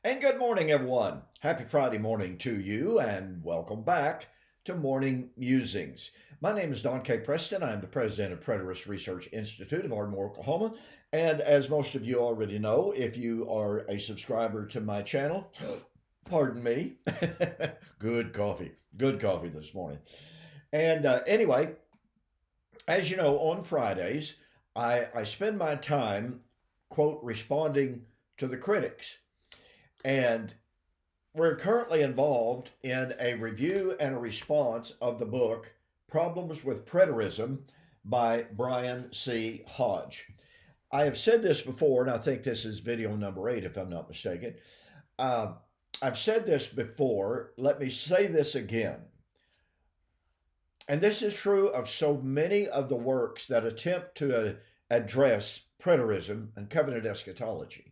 And good morning, everyone. Happy Friday morning to you, and welcome back to Morning Musings. My name is Don K. Preston. I'm the president of Preterist Research Institute of Ardmore, Oklahoma. And as most of you already know, if you are a subscriber to my channel, pardon me, good coffee this morning. And anyway, as you know, on Fridays, I spend my time, quote, responding to the critics. And we're currently involved in a review and a response of the book Problems with Preterism by Brian C. Hodge. I have said this before, and I think this is video number 8, if I'm not mistaken. Uh, I've said this before. Let me say this again. And this is true of so many of the works that attempt to address preterism and covenant eschatology.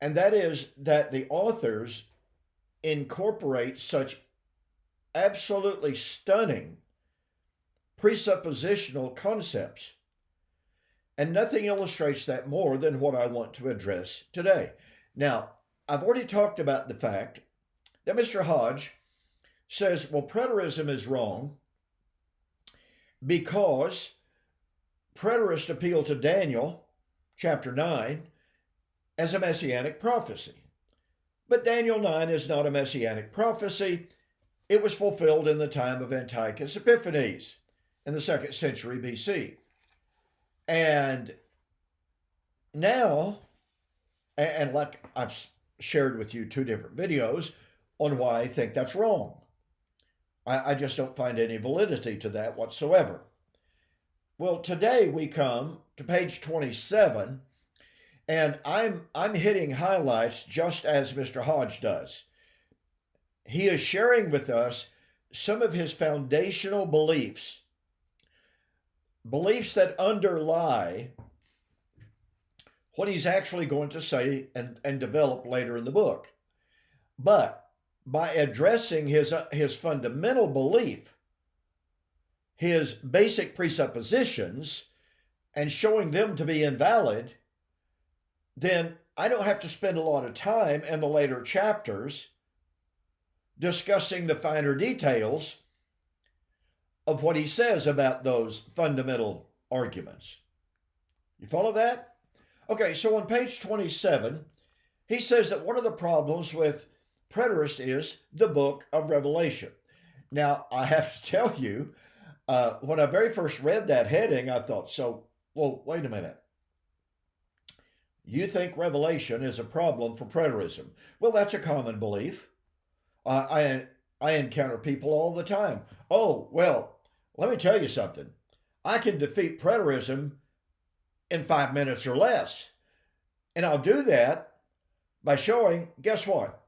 And that is that the authors incorporate such absolutely stunning presuppositional concepts. And nothing illustrates that more than what I want to address today. Now, I've already talked about the fact that Mr. Hodge says, well, preterism is wrong because preterists appeal to Daniel chapter 9 as a messianic prophecy. But Daniel 9 is not a messianic prophecy. It was fulfilled in the time of Antiochus Epiphanes in the 2nd century BC. And now, and like I've shared with you 2 different videos on why I think that's wrong. I just don't find any validity to that whatsoever. Well, today we come to page 27, and I'm hitting highlights just as Mr. Hodge does. He is sharing with us some of his foundational beliefs that underlie what he's actually going to say and develop later in the book. But by addressing his fundamental belief, his basic presuppositions, and showing them to be invalid, then I don't have to spend a lot of time in the later chapters discussing the finer details of what he says about those fundamental arguments. You follow that? Okay, so on page 27, he says that one of the problems with preterist is the book of Revelation. Now, I have to tell you, when I very first read that heading, I thought, well, wait a minute. You think Revelation is a problem for preterism? Well, that's a common belief. I encounter people all the time. Oh, well, let me tell you something. I can defeat preterism in 5 minutes or less. And I'll do that by showing, guess what?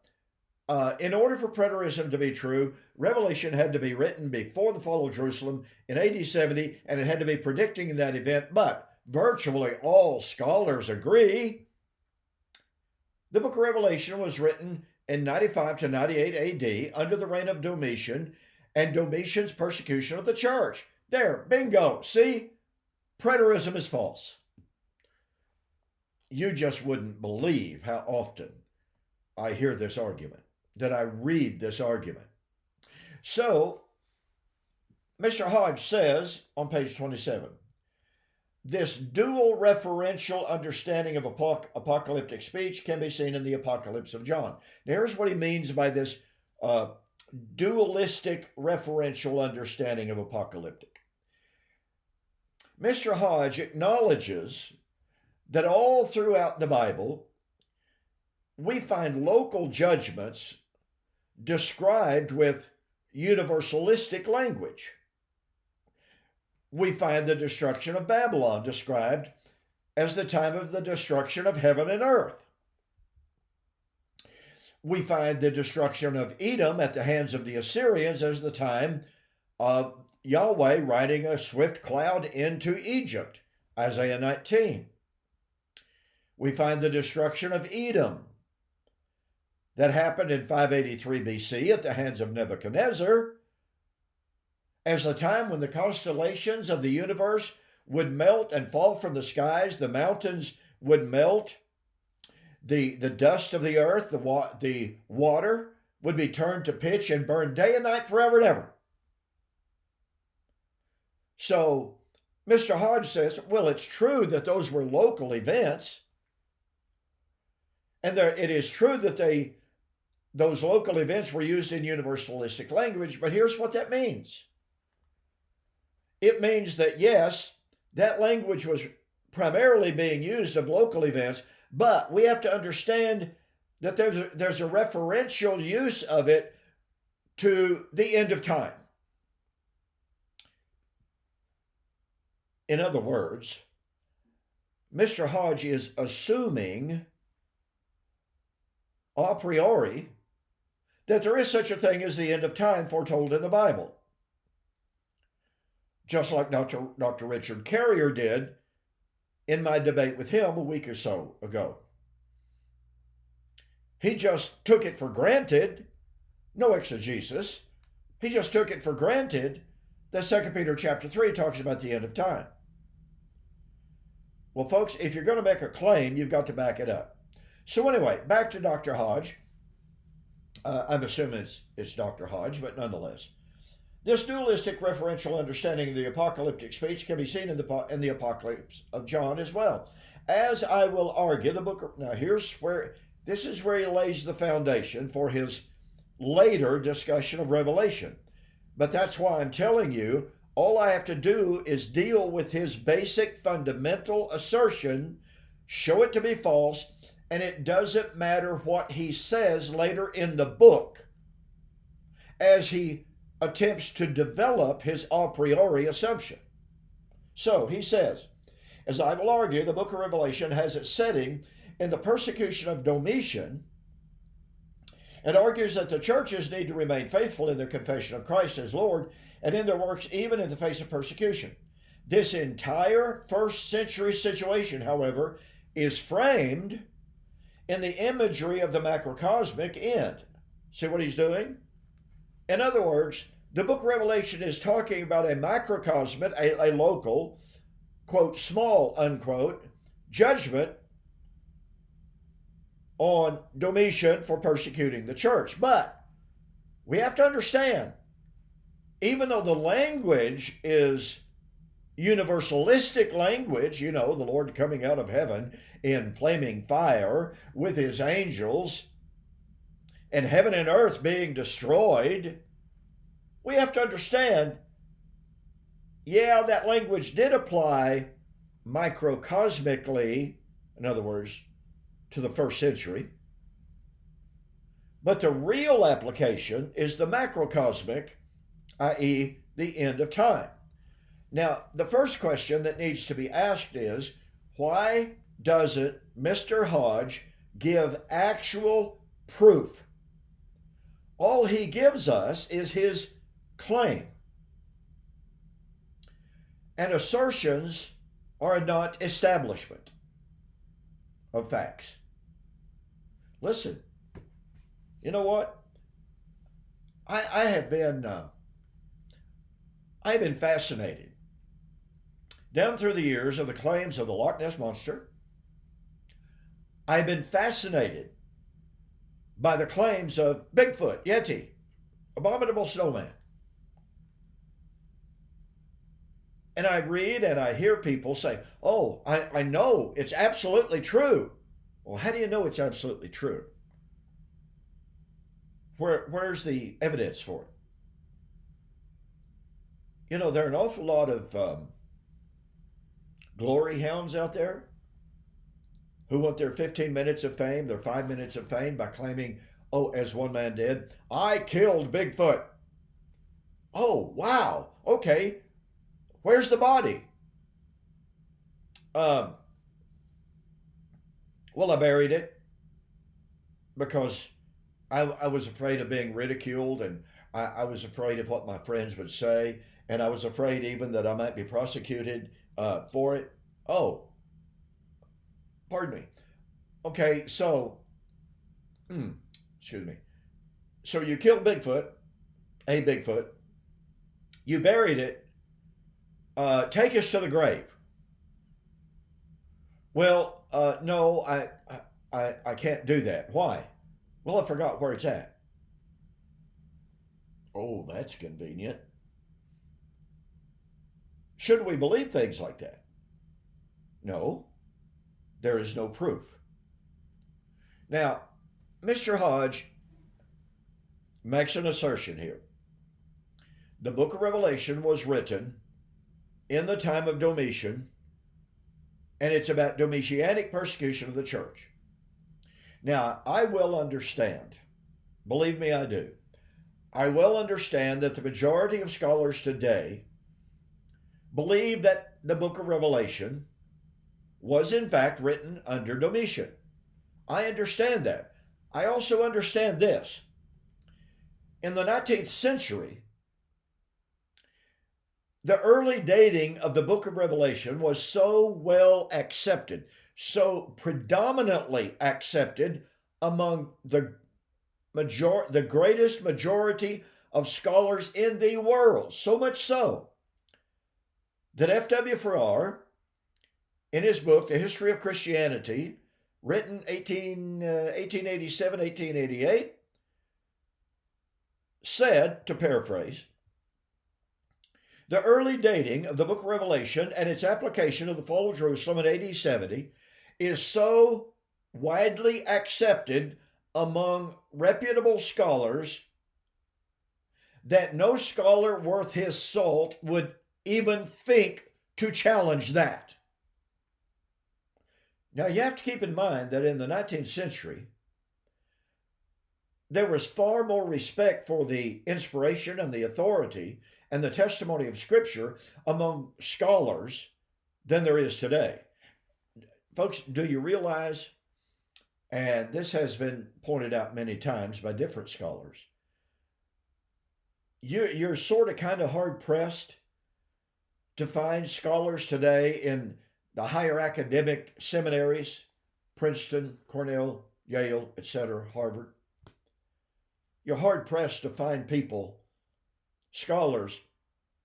In order for preterism to be true, Revelation had to be written before the fall of Jerusalem in AD 70, and it had to be predicting that event. But virtually all scholars agree the book of Revelation was written in 95 to 98 AD under the reign of Domitian and Domitian's persecution of the church. There, bingo. See, preterism is false. You just wouldn't believe how often I hear this argument, that I read this argument. So, Mr. Hodge says on page 27, this dual referential understanding of apocalyptic speech can be seen in the Apocalypse of John. Now, here's what he means by this dualistic referential understanding of apocalyptic. Mr. Hodge acknowledges that all throughout the Bible, we find local judgments described with universalistic language. We find the destruction of Babylon described as the time of the destruction of heaven and earth. We find the destruction of Edom at the hands of the Assyrians as the time of Yahweh riding a swift cloud into Egypt, Isaiah 19. We find the destruction of Edom that happened in 583 BC at the hands of Nebuchadnezzar as the time when the constellations of the universe would melt and fall from the skies, the mountains would melt, the dust of the earth, the water would be turned to pitch and burned day and night forever and ever. So Mr. Hodge says, well, it's true that those were local events. And it is true that those local events were used in universalistic language, but here's what that means. It means that, yes, that language was primarily being used of local events, but we have to understand that there's a referential use of it to the end of time. In other words, Mr. Hodge is assuming a priori that there is such a thing as the end of time foretold in the Bible. Just like Dr. Richard Carrier did in my debate with him a week or so ago. He just took it for granted, no exegesis. He just took it for granted that 2 Peter chapter 3 talks about the end of time. Well, folks, if you're going to make a claim, you've got to back it up. So anyway, back to Dr. Hodge. I'm assuming it's Dr. Hodge, but nonetheless. This dualistic referential understanding of the apocalyptic speech can be seen in the Apocalypse of John as well. As I will argue, this is where he lays the foundation for his later discussion of Revelation. But that's why I'm telling you, all I have to do is deal with his basic fundamental assertion, show it to be false, and it doesn't matter what he says later in the book as he attempts to develop his a priori assumption. So he says, as I will argue, the book of Revelation has its setting in the persecution of Domitian and argues that the churches need to remain faithful in their confession of Christ as Lord and in their works even in the face of persecution. This entire first century situation, however, is framed in the imagery of the macrocosmic end. See what he's doing? In other words, the book of Revelation is talking about a macrocosmic, a local, quote, small, unquote, judgment on Domitian for persecuting the church. But we have to understand, even though the language is universalistic language, the Lord coming out of heaven in flaming fire with his angels and heaven and earth being destroyed, we have to understand, that language did apply microcosmically, in other words, to the first century. But the real application is the macrocosmic, i.e., the end of time. Now, the first question that needs to be asked is, why doesn't Mr. Hodge give actual proof? All he gives us is his claim. And assertions are not establishment of facts. Listen, you know what? I have been fascinated down through the years of the claims of the Loch Ness Monster. I've been fascinated by the claims of Bigfoot, Yeti, abominable snowman. And I read and I hear people say, oh, I know it's absolutely true. Well, how do you know it's absolutely true? Where's the evidence for it? There are an awful lot of glory hounds out there who want their 15 minutes of fame, their 5 minutes of fame by claiming, oh, as one man did, I killed Bigfoot. Oh, wow. Okay. Where's the body? Well, I buried it because I was afraid of being ridiculed, and I was afraid of what my friends would say, and I was afraid even that I might be prosecuted for it. Oh, pardon me. Okay, so, excuse me. So you killed Bigfoot, a Bigfoot. You buried it. Take us to the grave. Well, no, I can't do that. Why? Well, I forgot where it's at. Oh, that's convenient. Should we believe things like that? No, there is no proof. Now, Mr. Hodge makes an assertion here. The book of Revelation was written in the time of Domitian, and it's about Domitianic persecution of the church. Now, I will understand, believe me, I do. I will understand that the majority of scholars today believe that the book of Revelation was in fact written under Domitian. I understand that. I also understand this. In the 19th century, the early dating of the book of Revelation was so well accepted, so predominantly accepted among the greatest majority of scholars in the world, so much so that F.W. Farrar, in his book, The History of Christianity, written 1887, 1888, said, to paraphrase, the early dating of the book of Revelation and its application of the fall of Jerusalem in AD 70 is so widely accepted among reputable scholars that no scholar worth his salt would even think to challenge that. Now, you have to keep in mind that in the 19th century, there was far more respect for the inspiration and the authority and the testimony of Scripture among scholars than there is today. Folks, do you realize, and this has been pointed out many times by different scholars, you're sort of kind of hard-pressed to find scholars today in the higher academic seminaries, Princeton, Cornell, Yale, etc., Harvard. You're hard-pressed to find people, scholars,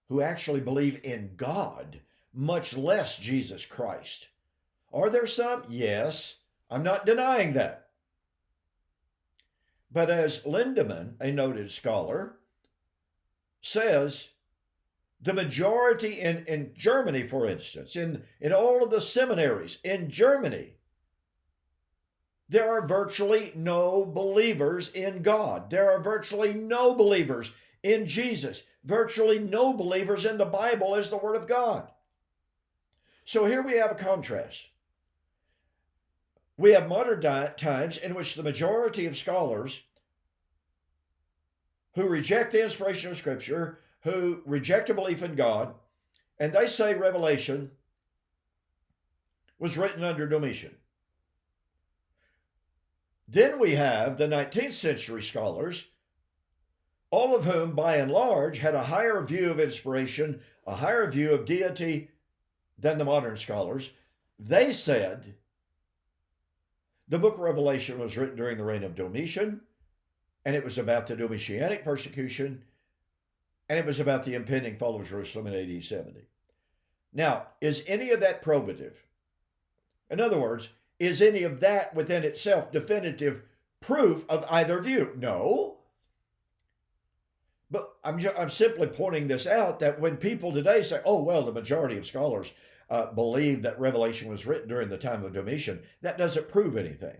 who actually believe in God, much less Jesus Christ. Are there some? Yes. I'm not denying that. But as Lindemann, a noted scholar, says, the majority in Germany, for instance, in all of the seminaries in Germany, there are virtually no believers in God. There are virtually no believers in Jesus. Virtually no believers in the Bible as the Word of God. So here we have a contrast. We have modern times in which the majority of scholars who reject the inspiration of Scripture, who reject a belief in God, and they say Revelation was written under Domitian. Then we have the 19th century scholars, all of whom, by and large, had a higher view of inspiration, a higher view of deity than the modern scholars. They said the book of Revelation was written during the reign of Domitian, and it was about the Domitianic persecution, and it was about the impending fall of Jerusalem in AD 70. Now, is any of that probative? In other words, is any of that within itself definitive proof of either view? No. But I'm simply pointing this out, that when people today say, oh, well, the majority of scholars believe that Revelation was written during the time of Domitian, that doesn't prove anything.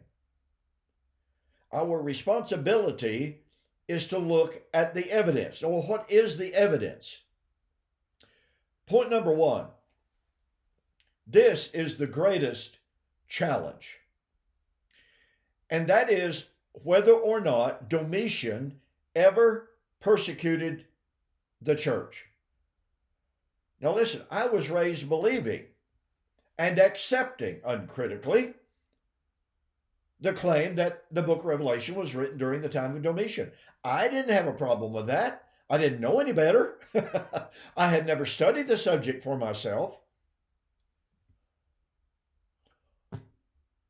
Our responsibility is to look at the evidence. Well, what is the evidence? Point number one, this is the greatest challenge. And that is whether or not Domitian ever persecuted the church. Now listen, I was raised believing and accepting uncritically the claim that the book of Revelation was written during the time of Domitian. I didn't have a problem with that. I didn't know any better. I had never studied the subject for myself.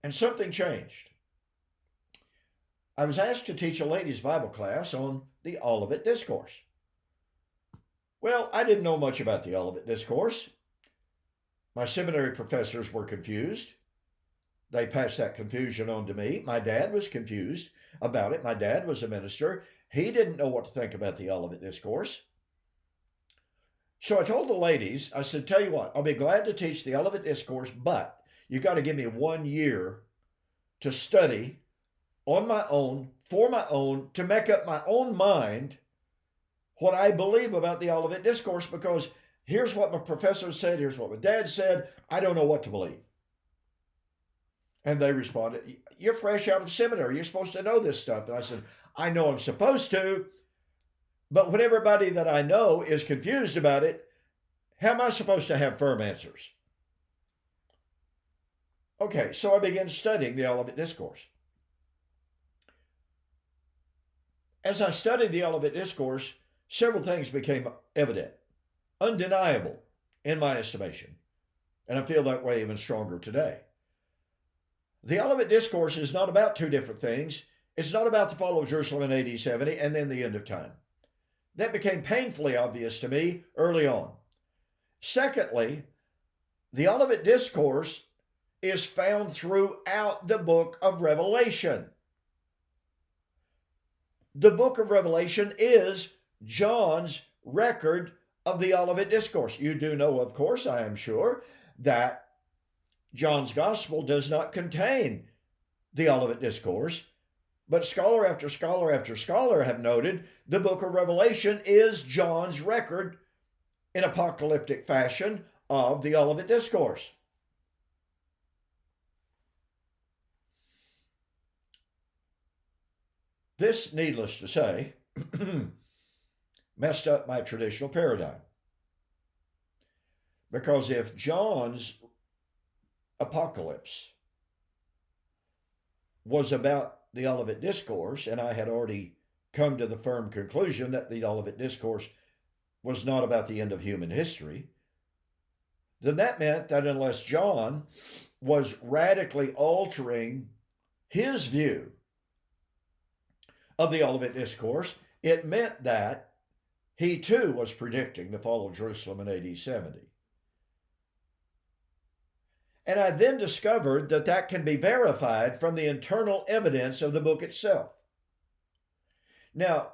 And something changed. I was asked to teach a ladies' Bible class on the Elevate Discourse. Well, I didn't know much about the Elevate Discourse. My seminary professors were confused. they passed that confusion on to me. My dad was confused about it. My dad was a minister. He didn't know what to think about the Elevate Discourse. So I told the ladies, I said, tell you what, I'll be glad to teach the Elevate Discourse, but you got to give me 1 year to study on my own, for my own, to make up my own mind what I believe about the Elevate Discourse, because here's what my professor said, here's what my dad said, I don't know what to believe. And they responded, you're fresh out of seminary, you're supposed to know this stuff. And I said, I know I'm supposed to, but when everybody that I know is confused about it, how am I supposed to have firm answers? Okay, so I began studying the Elevate Discourse. As I studied the Elevate Discourse, several things became evident, undeniable in my estimation, and I feel that way even stronger today. The Elevate Discourse is not about two different things. It's not about the fall of Jerusalem in AD 70 and then the end of time. That became painfully obvious to me early on. Secondly, the Elevate Discourse is found throughout the book of Revelation. The book of Revelation is John's record of the Elevate Discourse. You do know, of course, I am sure, that John's Gospel does not contain the Elevate Discourse, but scholar after scholar after scholar have noted the book of Revelation is John's record in apocalyptic fashion of the Elevate Discourse. This, needless to say, messed up my traditional paradigm. Because if John's apocalypse was about the Elevate Discourse, and I had already come to the firm conclusion that the Elevate Discourse was not about the end of human history, then that meant that unless John was radically altering his view of the Elevate Discourse, it meant that he too was predicting the fall of Jerusalem in AD 70. And I then discovered that that can be verified from the internal evidence of the book itself. Now,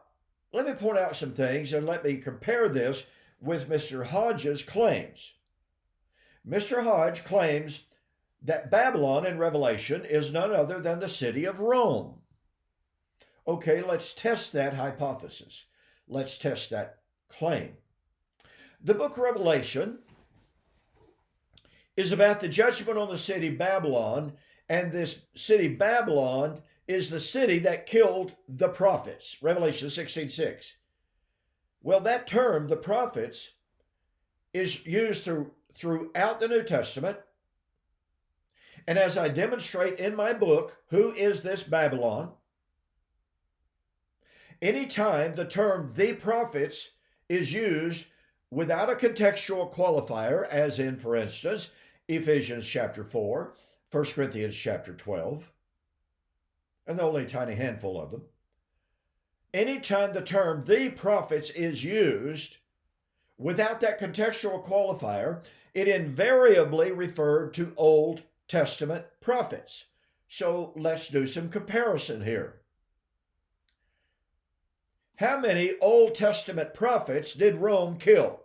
let me point out some things and let me compare this with Mr. Hodge's claims. Mr. Hodge claims that Babylon in Revelation is none other than the city of Rome. Okay, let's test that hypothesis. Let's test that claim. The book of Revelation is about the judgment on the city Babylon, and this city Babylon is the city that killed the prophets, Revelation 16:6. Well, that term, the prophets, is used throughout the New Testament, and as I demonstrate in my book, Who is This Babylon? Anytime the term the prophets is used without a contextual qualifier, as in, for instance, Ephesians chapter 4, 1 Corinthians chapter 12, and only a tiny handful of them. Anytime the term the prophets is used without that contextual qualifier, it invariably referred to Old Testament prophets. So let's do some comparison here. How many Old Testament prophets did Rome kill?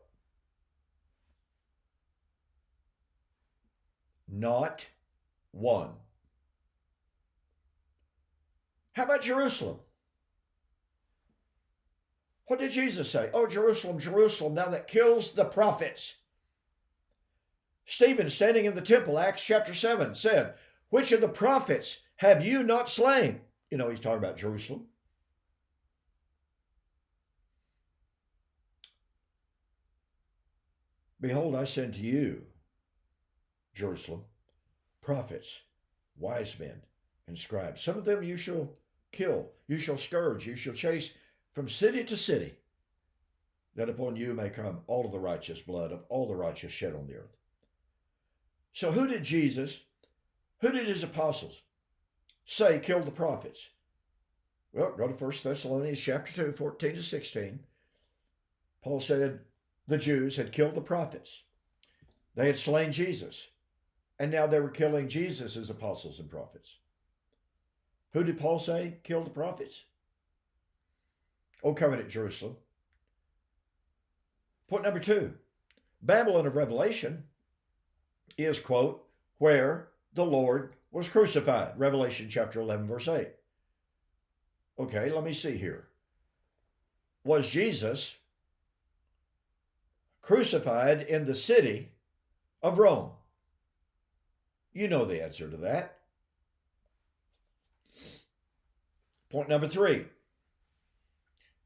Not one. How about Jerusalem? What did Jesus say? Oh, Jerusalem, Jerusalem, thou that kills the prophets. Stephen, standing in the temple, Acts chapter 7, said, which of the prophets have you not slain? You know, he's talking about Jerusalem. Behold, I send to you, Jerusalem, prophets, wise men, and scribes. Some of them you shall kill, you shall scourge, you shall chase from city to city, that upon you may come all of the righteous blood of all the righteous shed on the earth. So who did Jesus, who did his apostles say killed the prophets? Well, go to 1 Thessalonians chapter 2, 14 to 16. Paul said the Jews had killed the prophets. They had slain Jesus. and now they were killing Jesus' apostles and prophets. Who did Paul say killed the prophets? Old Covenant Jerusalem. Point number 2, Babylon of Revelation is, quote, where the Lord was crucified. Revelation chapter 11, verse 8. Okay, let me see here. Was Jesus crucified in the city of Rome? You know the answer to that. Point number 3.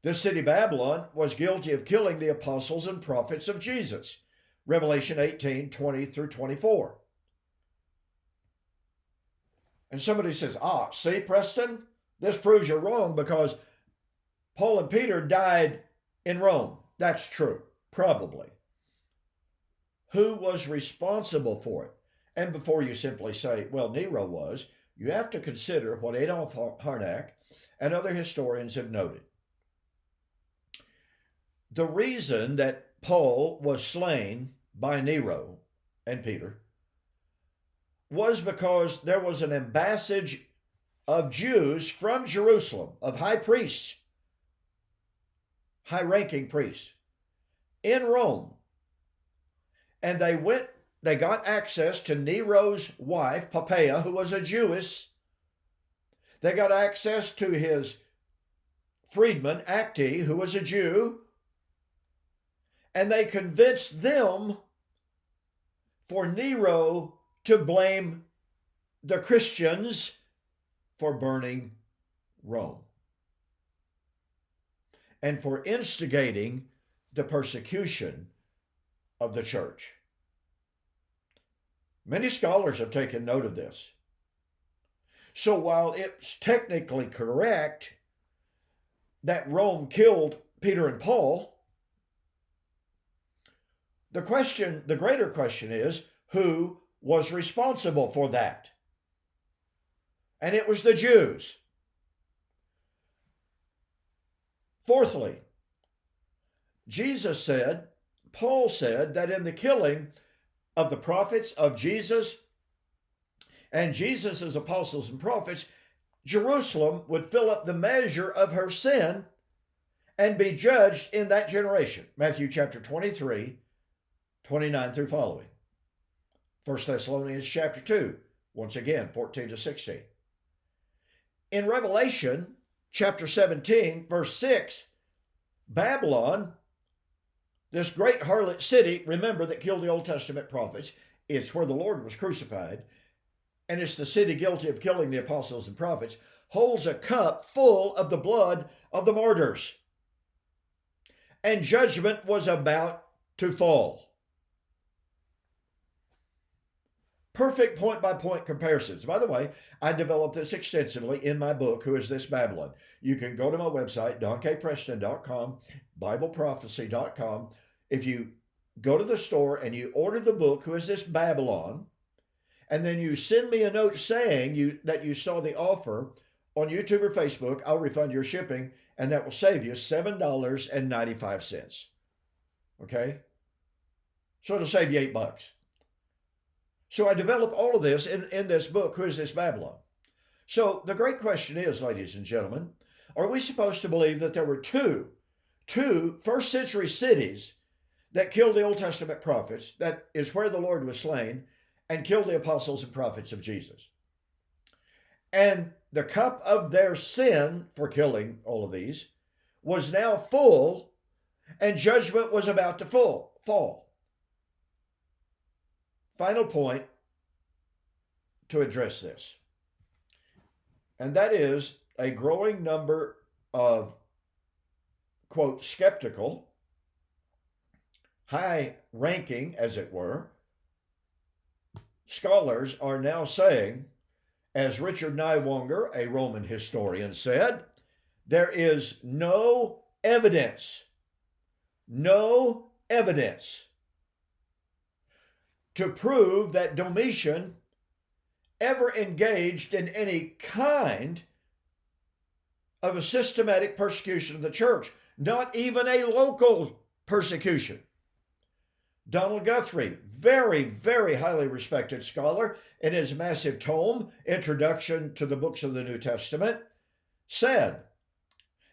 This city, Babylon, was guilty of killing the apostles and prophets of Jesus. Revelation 18, 20 through 24. And somebody says, see, Preston, this proves you're wrong because Paul and Peter died in Rome. That's true, probably. Who was responsible for it? And before you simply say, well, Nero was, you have to consider what Adolf Harnack and other historians have noted. The reason that Paul was slain by Nero and Peter was because there was an embassage of Jews from Jerusalem, of high priests, high-ranking priests, in Rome. And they got access to Nero's wife, Poppaea, who was a Jewess. They got access to his freedman, Acte, who was a Jew. And they convinced them for Nero to blame the Christians for burning Rome and for instigating the persecution of the church. Many scholars have taken note of this. So while it's technically correct that Rome killed Peter and Paul, the greater question is, who was responsible for that? And it was the Jews. Fourthly, Paul said that in the killing of the prophets of Jesus and Jesus' apostles and prophets, Jerusalem would fill up the measure of her sin and be judged in that generation. Matthew chapter 23, 29 through following. 1 Thessalonians chapter 2, once again, 14 to 16. In Revelation chapter 17, verse 6, Babylon, this great harlot city, remember, that killed the Old Testament prophets, it's where the Lord was crucified, and it's the city guilty of killing the apostles and prophets, holds a cup full of the blood of the martyrs. And judgment was about to fall. Perfect point-by-point comparisons. By the way, I developed this extensively in my book, Who is This Babylon? You can go to my website, donkpreston.com, bibleprophecy.com. If you go to the store and you order the book, Who is This Babylon? And then you send me a note saying that you saw the offer on YouTube or Facebook, I'll refund your shipping, and that will save you $7.95. Okay? So it'll save you $8. So I develop all of this in this book, Who is This Babylon? So the great question is, ladies and gentlemen, are we supposed to believe that there were two first century cities that killed the Old Testament prophets, that is where the Lord was slain, and killed the apostles and prophets of Jesus? And the cup of their sin for killing all of these was now full, and judgment was about to fall. Final point to address this, and that is a growing number of, quote, skeptical, high-ranking, as it were, scholars are now saying, as Richard Niewanger, a Roman historian, said, there is no evidence to prove that Domitian ever engaged in any kind of a systematic persecution of the church, not even a local persecution. Donald Guthrie, very, very highly respected scholar, in his massive tome, Introduction to the Books of the New Testament, said,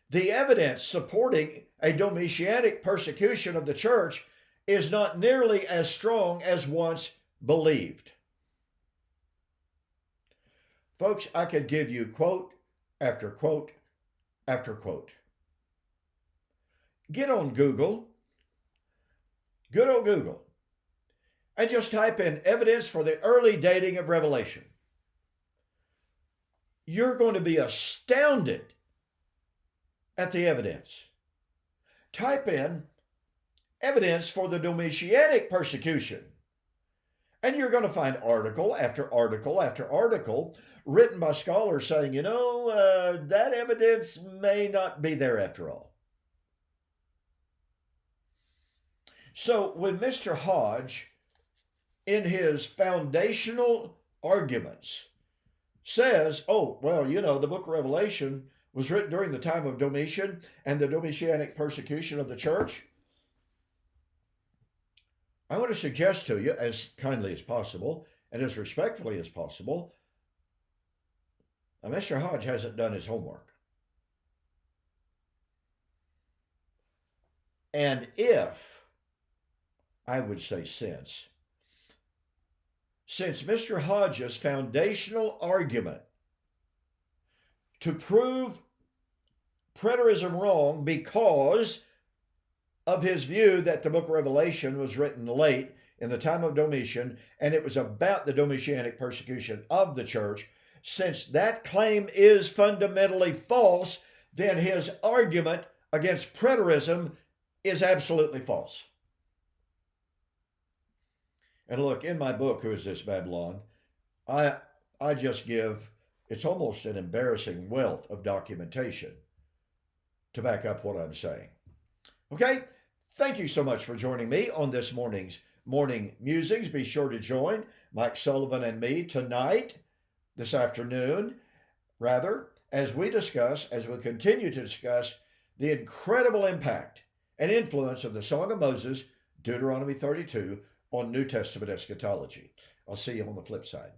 the evidence supporting a Domitianic persecution of the church is not nearly as strong as once believed. Folks, I could give you quote after quote after quote. Get on Google, good old Google, and just type in evidence for the early dating of Revelation. You're going to be astounded at the evidence. Type in evidence for the Domitianic persecution, and you're going to find article after article after article written by scholars saying, that evidence may not be there after all. So when Mr. Hodge, in his foundational arguments, says, the book of Revelation was written during the time of Domitian and the Domitianic persecution of the church, I want to suggest to you, as kindly as possible and as respectfully as possible, Mr. Hodge hasn't done his homework. And I would say since Mr. Hodge's foundational argument to prove preterism wrong because of his view that the book of Revelation was written late in the time of Domitian and it was about the Domitianic persecution of the church, since that claim is fundamentally false, then his argument against preterism is absolutely false. And look, in my book, Who Is This Babylon? I just give, it's almost an embarrassing wealth of documentation to back up what I'm saying. Okay, thank you so much for joining me on this morning's Morning Musings. Be sure to join Mike Sullivan and me tonight, this afternoon, rather, as we continue to discuss the incredible impact and influence of the Song of Moses, Deuteronomy 32, on New Testament eschatology. I'll see you on the flip side.